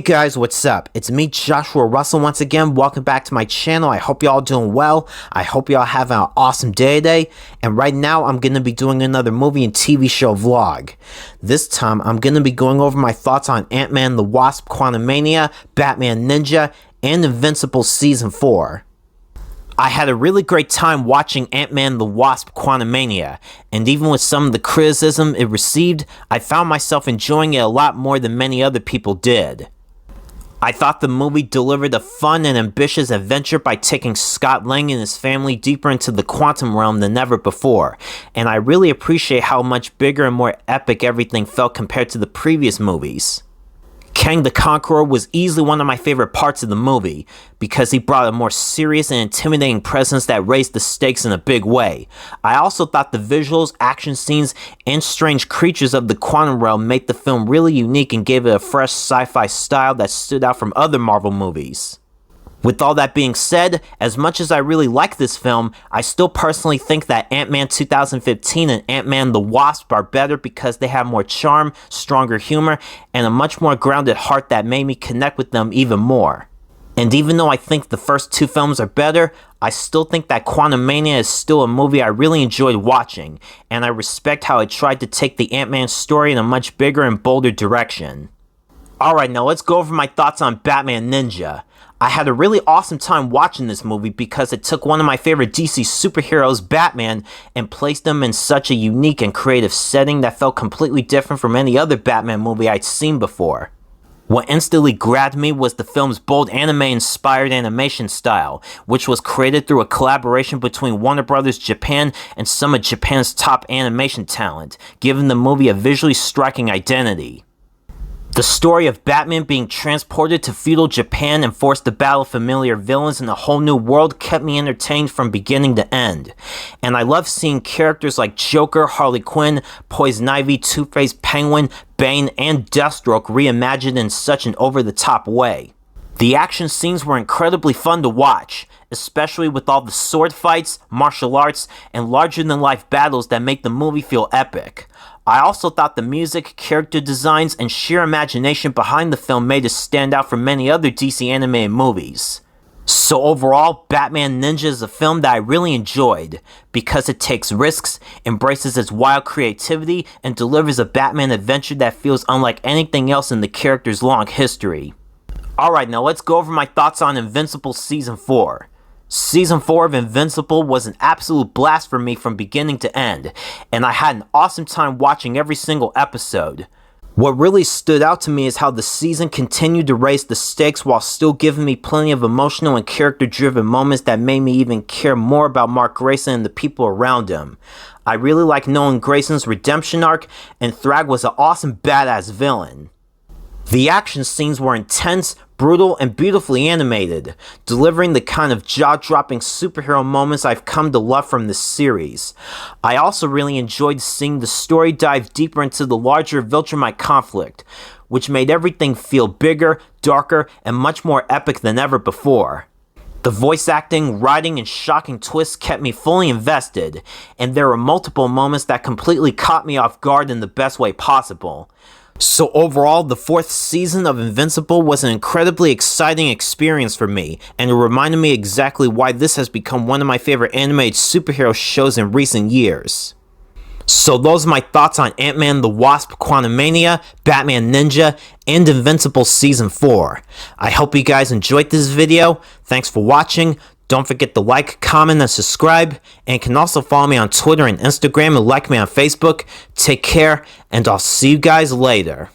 guys, what's up? It's me, Joshua Russell, once again. Welcome back to my channel. I hope y'all doing well. I hope y'all having an awesome day today. And right now, I'm going to be doing another movie and TV show vlog. This time, I'm going to be going over my thoughts on Ant-Man the Wasp, Quantumania, Batman Ninja, and Invincible Season 4. I had a really great time watching Ant-Man the Wasp Quantumania, and even with some of the criticism it received, I found myself enjoying it a lot more than many other people did. I thought the movie delivered a fun and ambitious adventure by taking Scott Lang and his family deeper into the quantum realm than ever before, and I really appreciate how much bigger and more epic everything felt compared to the previous movies. Kang the Conqueror was easily one of my favorite parts of the movie, because he brought a more serious and intimidating presence that raised the stakes in a big way. I also thought the visuals, action scenes, and strange creatures of the quantum realm made the film really unique and gave it a fresh sci-fi style that stood out from other Marvel movies. With all that being said, as much as I really like this film, I still personally think that Ant-Man 2015 and Ant-Man the Wasp are better because they have more charm, stronger humor, and a much more grounded heart that made me connect with them even more. And even though I think the first two films are better, I still think that Quantumania is still a movie I really enjoyed watching, and I respect how it tried to take the Ant-Man story in a much bigger and bolder direction. Alright, now let's go over my thoughts on Batman Ninja. I had a really awesome time watching this movie because it took one of my favorite DC superheroes, Batman, and placed him in such a unique and creative setting that felt completely different from any other Batman movie I'd seen before. What instantly grabbed me was the film's bold anime-inspired animation style, which was created through a collaboration between Warner Bros. Japan and some of Japan's top animation talent, giving the movie a visually striking identity. The story of Batman being transported to feudal Japan and forced to battle familiar villains in a whole new world kept me entertained from beginning to end. And I love seeing characters like Joker, Harley Quinn, Poison Ivy, Two-Face, Penguin, Bane, and Deathstroke reimagined in such an over-the-top way. The action scenes were incredibly fun to watch, especially with all the sword fights, martial arts, and larger-than-life battles that make the movie feel epic. I also thought the music, character designs, and sheer imagination behind the film made it stand out from many other DC animated movies. So overall, Batman Ninja is a film that I really enjoyed, because it takes risks, embraces its wild creativity, and delivers a Batman adventure that feels unlike anything else in the character's long history. Alright, now let's go over my thoughts on Invincible Season 4. Season 4 of Invincible was an absolute blast for me from beginning to end, and I had an awesome time watching every single episode. What really stood out to me is how the season continued to raise the stakes while still giving me plenty of emotional and character-driven moments that made me even care more about Mark Grayson and the people around him. I really liked knowing Grayson's redemption arc, and Thrag was an awesome badass villain. The action scenes were intense, brutal, and beautifully animated, delivering the kind of jaw-dropping superhero moments I've come to love from this series. I also really enjoyed seeing the story dive deeper into the larger Viltrumite conflict, which made everything feel bigger, darker, and much more epic than ever before. The voice acting, writing, and shocking twists kept me fully invested, and there were multiple moments that completely caught me off guard in the best way possible. So overall, the fourth season of Invincible was an incredibly exciting experience for me, and it reminded me exactly why this has become one of my favorite animated superhero shows in recent years. So those are my thoughts on Ant-Man the Wasp Quantumania, Batman Ninja, and Invincible Season 4. I hope you guys enjoyed this video. Thanks for watching. Don't forget to like, comment, and subscribe, and you can also follow me on Twitter and Instagram and like me on Facebook. Take care, and I'll see you guys later.